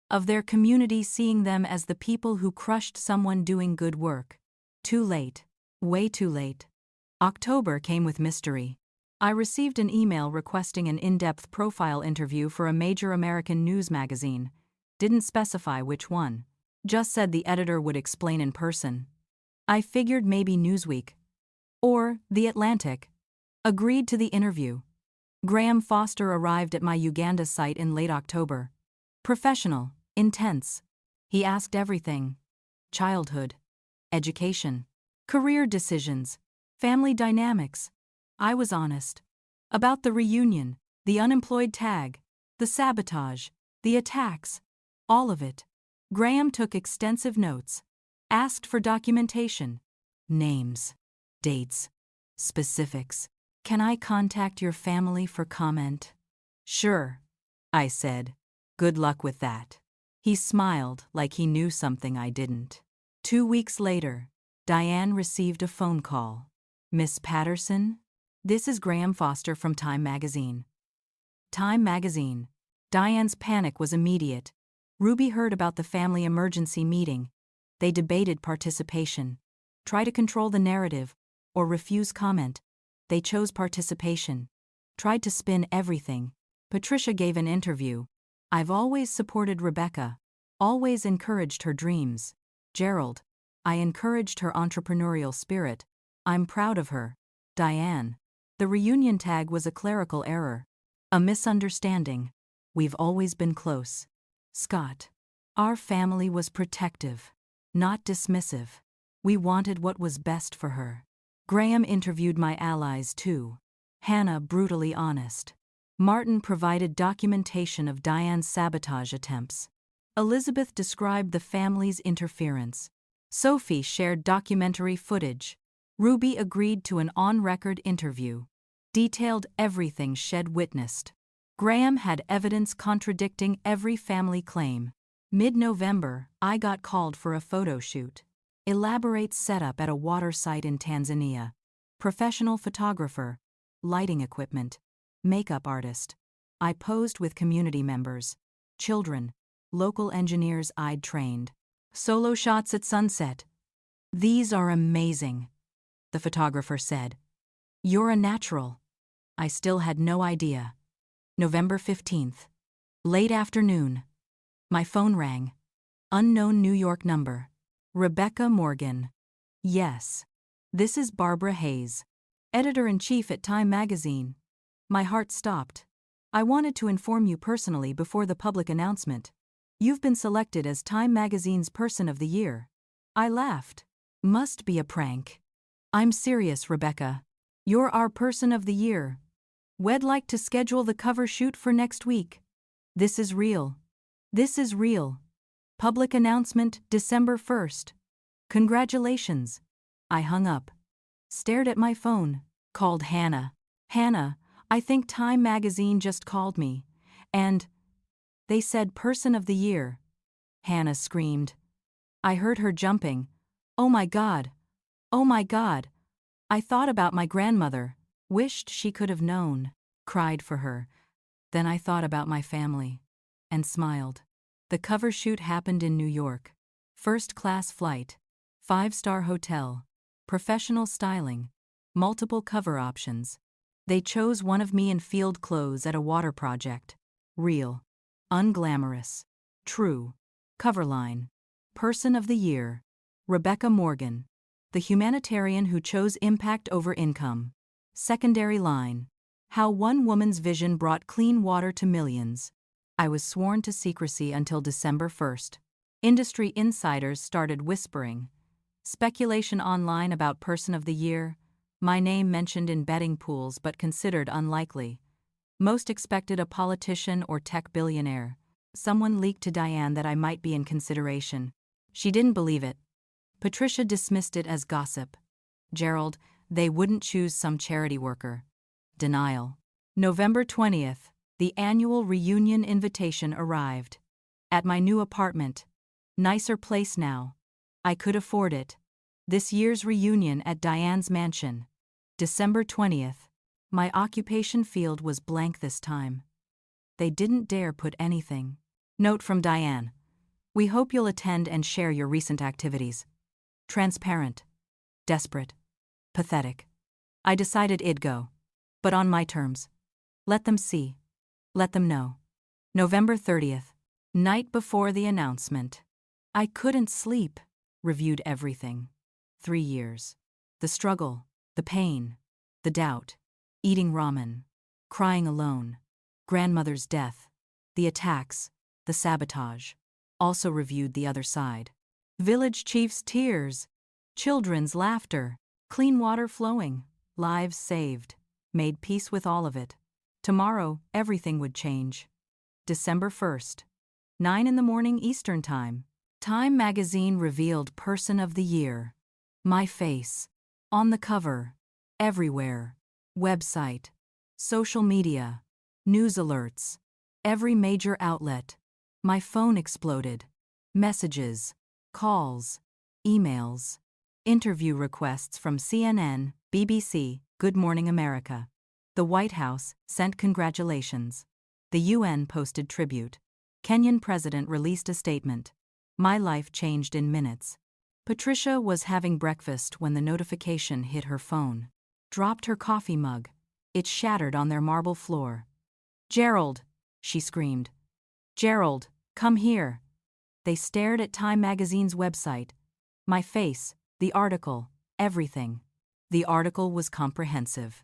Speaker 1: of their community seeing them as the people who crushed someone doing good work. Too late. Way too late. October came with mystery. I received an email requesting an in-depth profile interview for a major American news magazine. Didn't specify which one. Just said the editor would explain in person. I figured maybe Newsweek. Or The Atlantic. Agreed to the interview. Graham Foster arrived at my Uganda site in late October. Professional, intense. He asked everything. Childhood. Education. Career decisions. Family dynamics. I was honest. About the reunion, the unemployed tag, the sabotage, the attacks. All of it. Graham took extensive notes. Asked for documentation. Names. Dates. Specifics. Can I contact your family for comment? Sure, I said. Good luck with that. He smiled like he knew something I didn't. 2 weeks later, Diane received a phone call. Miss Patterson? This is Graham Foster from Time magazine. Time magazine. Diane's panic was immediate. Ruby heard about the family emergency meeting. They debated participation. Try to control the narrative, or refuse comment. They chose participation. Tried to spin everything. Patricia gave an interview. I've always supported Rebecca. Always encouraged her dreams. Gerald. I encouraged her entrepreneurial spirit. I'm proud of her. Diane. The reunion tag was a clerical error. A misunderstanding. We've always been close. Scott. Our family was protective, not dismissive. We wanted what was best for her. Graham interviewed my allies too. Hannah brutally honest. Martin provided documentation of Diane's sabotage attempts. Elizabeth described the family's interference. Sophie shared documentary footage. Ruby agreed to an on-record interview. Detailed everything Shed witnessed. Graham had evidence contradicting every family claim. Mid-November, I got called for a photo shoot. Elaborate setup at a water site in Tanzania. professional photographer, lighting equipment, makeup artist. I posed with community members, children, local engineers I'd trained. Solo shots at sunset. These are amazing, the photographer said. You're a natural. I still had no idea. November 15th. Late afternoon. My phone rang. Unknown New York number. Rebecca Morgan. Yes. This is Barbara Hayes, editor-in-chief at Time magazine. My heart stopped. I wanted to inform you personally before the public announcement. You've been selected as Time magazine's Person of the Year. I laughed. Must be a prank. I'm serious, Rebecca. You're our Person of the Year. We'd like to schedule the cover shoot for next week. This is real. This is real. Public announcement December 1st. Congratulations. I hung up. Stared at my phone. Called Hannah. Hannah, I think Time magazine just called me. And they said Person of the Year. Hannah screamed. I heard her jumping. Oh my God. Oh my God. I thought about my grandmother. Wished she could have known. Cried for her. Then I thought about my family. And smiled. The cover shoot happened in New York. First-class flight. 5-star hotel. Professional styling. Multiple cover options. They chose one of me in field clothes at a water project. Real. Unglamorous. True. Cover line. Person of the Year. Rebecca Morgan. The humanitarian who chose impact over income. Secondary line. How one woman's vision brought clean water to millions. I was sworn to secrecy until December 1st. Industry insiders started whispering. Speculation online about Person of the Year. My name mentioned in betting pools but considered unlikely. Most expected a politician or tech billionaire. Someone leaked to Diane that I might be in consideration. She didn't believe it. Patricia dismissed it as gossip. Gerald, they wouldn't choose some charity worker. Denial. November 20th, the annual reunion invitation arrived. At my new apartment. Nicer place now. I could afford it. This year's reunion at Diane's mansion. December 20th. My occupation field was blank this time. They didn't dare put anything. Note from Diane. We hope you'll attend and share your recent activities. Transparent. Desperate. Pathetic. I decided I'd go. But on my terms. Let them see. Let them know. November 30th. Night before the announcement. I couldn't sleep. Reviewed everything. 3 years. The struggle. The pain. The doubt. Eating ramen. Crying alone. Grandmother's death. The attacks. The sabotage. Also reviewed the other side. Village chief's tears. Children's laughter. Clean water flowing. Lives saved. Made peace with all of it. Tomorrow, everything would change. December 1st. 9 a.m. Eastern Time. Time magazine revealed Person of the Year. My face. On the cover. Everywhere. Website. Social media. News alerts. Every major outlet. My phone exploded. Messages. Calls. Emails. Interview requests from CNN, BBC, Good Morning America. The White House sent congratulations. The UN posted tribute. Kenyan president released a statement. My life changed in minutes. Patricia was having breakfast when the notification hit her phone. Dropped her coffee mug. It shattered on their marble floor. Gerald, she screamed. Gerald, come here. They stared at Time magazine's website. My face, the article, everything. The article was comprehensive.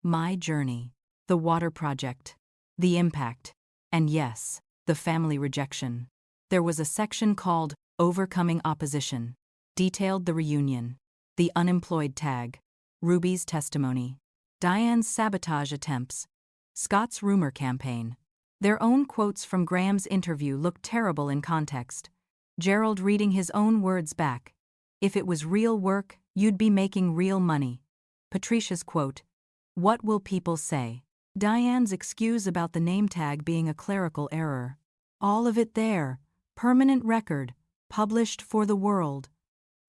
Speaker 1: My journey, the water project, the impact, and yes, the family rejection. There was a section called Overcoming Opposition. Detailed the reunion, the unemployed tag, Ruby's testimony, Diane's sabotage attempts, Scott's rumor campaign. Their own quotes from Graham's interview looked terrible in context. Gerald reading his own words back. If it was real work, you'd be making real money. Patricia's quote. What will people say? Diane's excuse about the name tag being a clerical error. All of it there. Permanent record. Published for the world.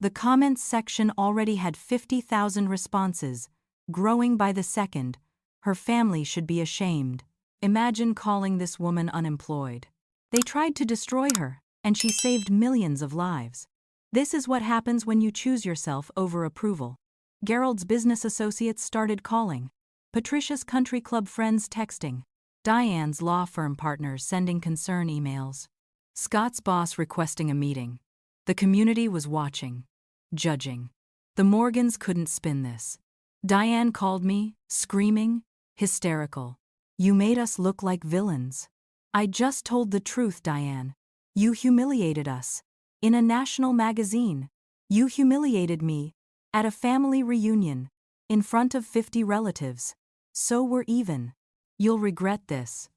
Speaker 1: The comments section already had 50,000 responses. growing by the second. Her family should be ashamed. Imagine calling this woman unemployed. They tried to destroy her, and she saved millions of lives. This is what happens when you choose yourself over approval. Gerald's business associates started calling. Patricia's country club friends texting. Diane's law firm partners sending concern emails. Scott's boss requesting a meeting. The community was watching, judging. The Morgans couldn't spin this. Diane called me, screaming, hysterical. You made us look like villains. I just told the truth, Diane. You humiliated us. In a national magazine. You humiliated me. At a family reunion. In front of 50 relatives. So we're even. You'll regret this.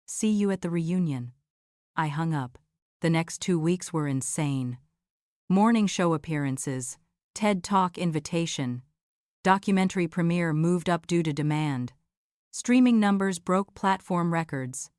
Speaker 1: See you at the reunion. I hung up. The next 2 weeks were insane. Morning show appearances, TED Talk invitation, documentary premiere moved up due to demand. Streaming numbers broke platform records.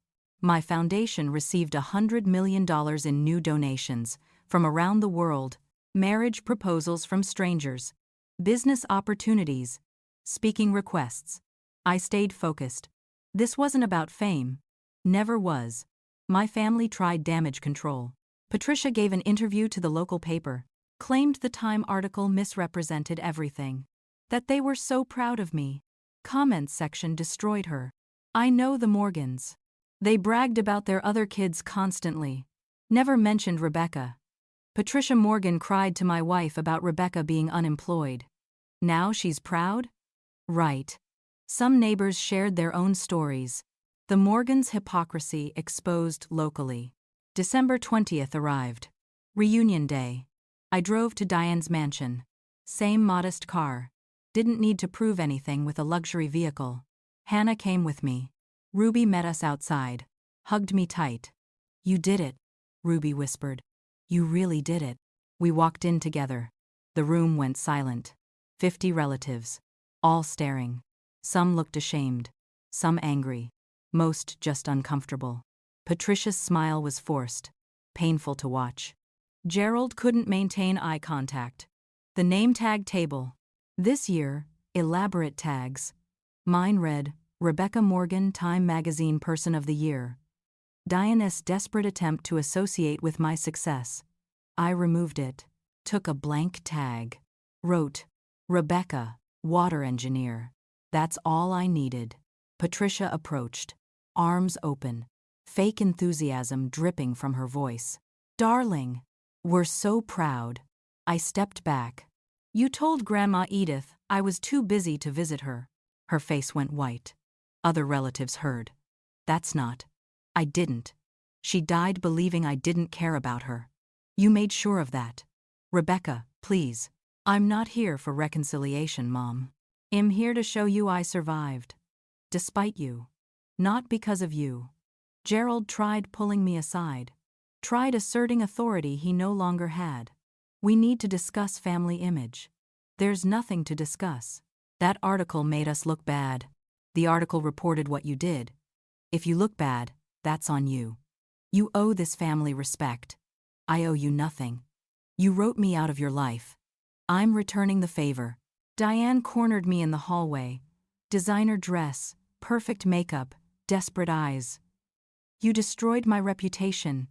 Speaker 1: My foundation received $100 million in new donations from around the world, marriage proposals from strangers, business opportunities, speaking requests. I stayed focused. This wasn't about fame. Never was. My family tried damage control. Patricia gave an interview to the local paper, claimed the Time article misrepresented everything. That they were so proud of me. Comments section destroyed her. I know the Morgans. They bragged about their other kids constantly. Never mentioned Rebecca. Patricia Morgan cried to my wife about Rebecca being unemployed. Now she's proud? Right. Some neighbors shared their own stories. The Morgans' hypocrisy exposed locally. December 20th arrived. Reunion day. I drove to Diane's mansion. Same modest car. Didn't need to prove anything with a luxury vehicle. Hannah came with me. Ruby met us outside. Hugged me tight. You did it, Ruby whispered. You really did it. We walked in together. The room went silent. 50 relatives. All staring. Some looked ashamed. Some angry. Most just uncomfortable. Patricia's smile was forced. Painful to watch. Gerald couldn't maintain eye contact. The name tag table. This year, elaborate tags. Mine read, Rebecca Morgan, Time Magazine Person of the Year. Diane's desperate attempt to associate with my success. I removed it. Took a blank tag. Wrote, Rebecca, water engineer. That's all I needed. Patricia approached. Arms open. Fake enthusiasm dripping from her voice. Darling, we're so proud. I stepped back. You told Grandma Edith I was too busy to visit her. Her face went white. Other relatives heard. That's not. I didn't. She died believing I didn't care about her. You made sure of that. Rebecca, please. I'm not here for reconciliation, Mom. I'm here to show you I survived. Despite you. Not because of you. Gerald tried pulling me aside. Tried asserting authority he no longer had. We need to discuss family image. There's nothing to discuss. That article made us look bad. The article reported what you did. If you look bad, that's on you. You owe this family respect. I owe you nothing. You wrote me out of your life. I'm returning the favor. Diane cornered me in the hallway. Designer dress, perfect makeup, desperate eyes. You destroyed my reputation.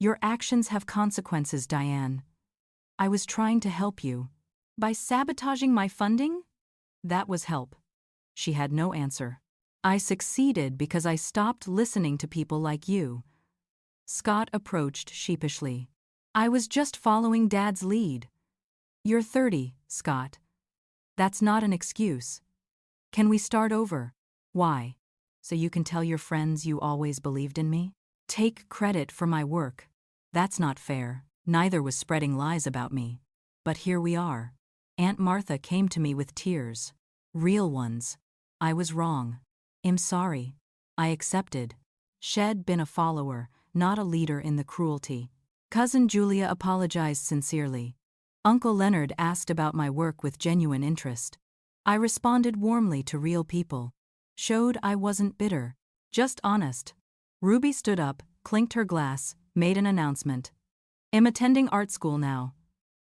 Speaker 1: Your actions have consequences, Diane. I was trying to help you. By sabotaging my funding? That was help. She had no answer. I succeeded because I stopped listening to people like you. Scott approached sheepishly. I was just following Dad's lead. You're 30, Scott. That's not an excuse. Can we start over? Why? So you can tell your friends you always believed in me? Take credit for my work. That's not fair. Neither was spreading lies about me. But here we are. Aunt Martha came to me with tears. Real ones. I was wrong. I'm sorry. I accepted. She'd been a follower, not a leader in the cruelty. Cousin Julia apologized sincerely. Uncle Leonard asked about my work with genuine interest. I responded warmly to real people. Showed I wasn't bitter, just honest. Ruby stood up, clinked her glass, made an announcement. I'm attending art school now.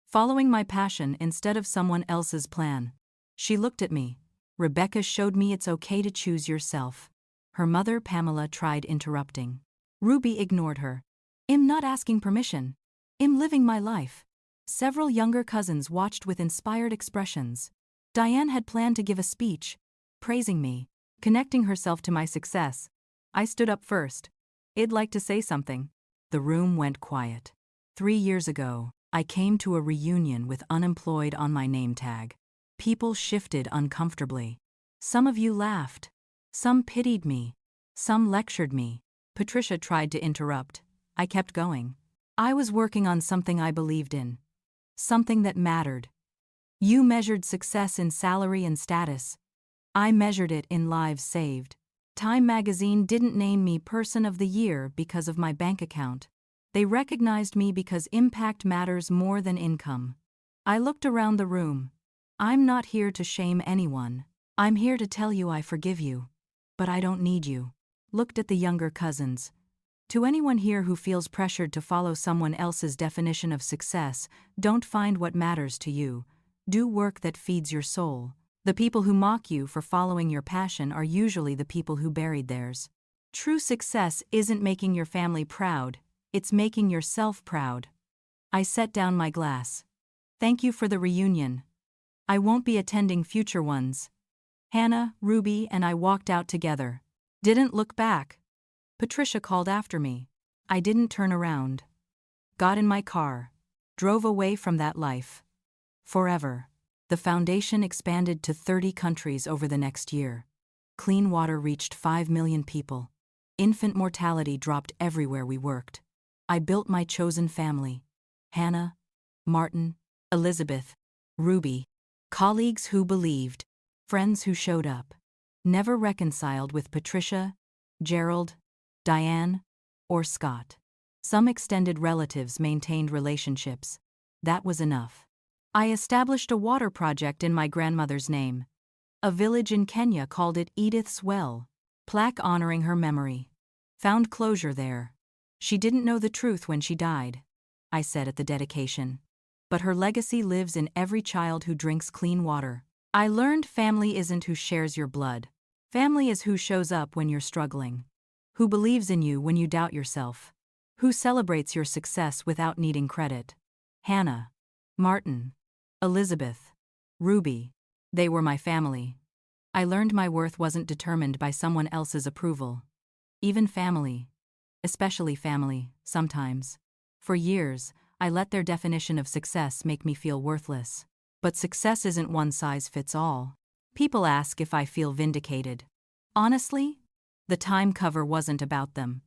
Speaker 1: Following my passion instead of someone else's plan. She looked at me. Rebecca showed me it's okay to choose yourself. Her mother, Pamela, tried interrupting. Ruby ignored her. I'm not asking permission. I'm living my life. Several younger cousins watched with inspired expressions. Diane had planned to give a speech, praising me, connecting herself to my success. I stood up first. I'd like to say something. The room went quiet. 3 years ago, I came to a reunion with Unemployed on my name tag. People shifted uncomfortably. Some of you laughed. Some pitied me. Some lectured me. Patricia tried to interrupt. I kept going. I was working on something I believed in. Something that mattered. You measured success in salary and status. I measured it in lives saved. Time magazine didn't name me Person of the Year because of my bank account. They recognized me because impact matters more than income. I looked around the room. I'm not here to shame anyone. I'm here to tell you I forgive you. But I don't need you. Looked at the younger cousins. To anyone here who feels pressured to follow someone else's definition of success, don't find what matters to you. Do work that feeds your soul. The people who mock you for following your passion are usually the people who buried theirs. True success isn't making your family proud, it's making yourself proud. I set down my glass. Thank you for the reunion. I won't be attending future ones. Hannah, Ruby, and I walked out together. Didn't look back. Patricia called after me. I didn't turn around. Got in my car. Drove away from that life. Forever. The foundation expanded to 30 countries over the next year. Clean water reached 5 million people. Infant mortality dropped everywhere we worked. I built my chosen family. Hannah, Martin, Elizabeth, Ruby. Colleagues who believed. Friends who showed up. Never reconciled with Patricia, Gerald, Diane, or Scott. Some extended relatives maintained relationships. That was enough. I established a water project in my grandmother's name. A village in Kenya called it Edith's Well. Plaque honoring her memory. Found closure there. She didn't know the truth when she died, I said at the dedication. But her legacy lives in every child who drinks clean water. I learned family isn't who shares your blood. Family is who shows up when you're struggling. Who believes in you when you doubt yourself. Who celebrates your success without needing credit. Hannah, Martin, Elizabeth, Ruby. They were my family. I learned my worth wasn't determined by someone else's approval. Even family. Especially family, sometimes. For years, I let their definition of success make me feel worthless. But success isn't one size fits all. People ask if I feel vindicated. Honestly, the Time cover wasn't about them.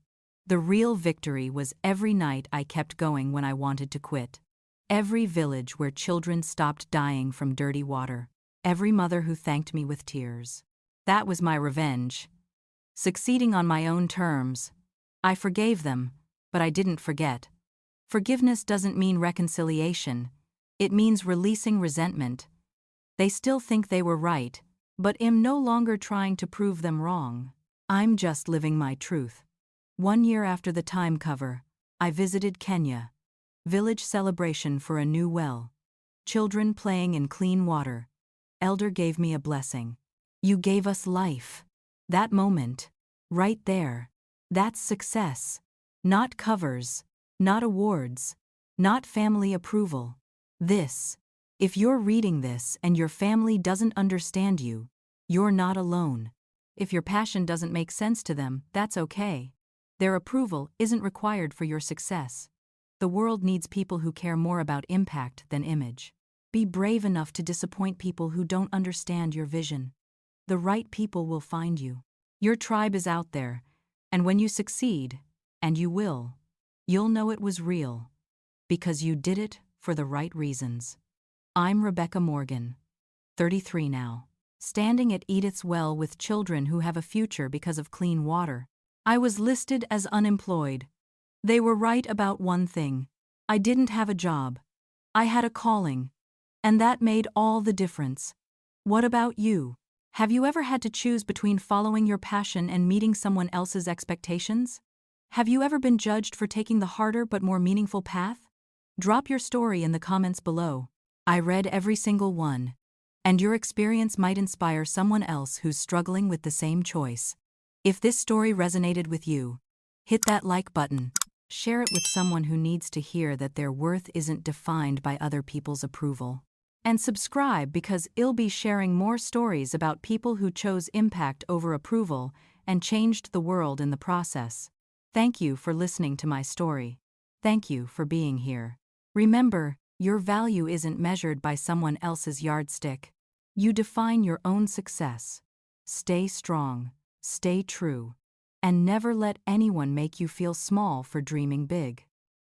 Speaker 1: The real victory was every night I kept going when I wanted to quit. Every village where children stopped dying from dirty water. Every mother who thanked me with tears. That was my revenge. Succeeding on my own terms. I forgave them, but I didn't forget. Forgiveness doesn't mean reconciliation. It means releasing resentment. They still think they were right, but am no longer trying to prove them wrong. I'm just living my truth. 1 year after the Time cover, I visited Kenya. Village celebration for a new well. Children playing in clean water. Elder gave me a blessing. You gave us life. That moment, right there, that's success. Not covers, not awards, not family approval. This. If you're reading this and your family doesn't understand you, you're not alone. If your passion doesn't make sense to them, that's okay. Their approval isn't required for your success. The world needs people who care more about impact than image. Be brave enough to disappoint people who don't understand your vision. The right people will find you. Your tribe is out there, and when you succeed, and you will, you'll know it was real, because you did it for the right reasons. I'm Rebecca Morgan, 33 now, standing at Edith's Well with children who have a future because of clean water. I was listed as unemployed. They were right about one thing. I didn't have a job. I had a calling. And that made all the difference. What about you? Have you ever had to choose between following your passion and meeting someone else's expectations? Have you ever been judged for taking the harder but more meaningful path? Drop your story in the comments below. I read every single one. and your experience might inspire someone else who's struggling with the same choice. If this story resonated with you, hit that like button. Share it with someone who needs to hear that their worth isn't defined by other people's approval. And subscribe because I'll be sharing more stories about people who chose impact over approval and changed the world in the process. Thank you for listening to my story. Thank you for being here. Remember, your value isn't measured by someone else's yardstick. You define your own success. Stay strong, stay true, and never let anyone make you feel small for dreaming big.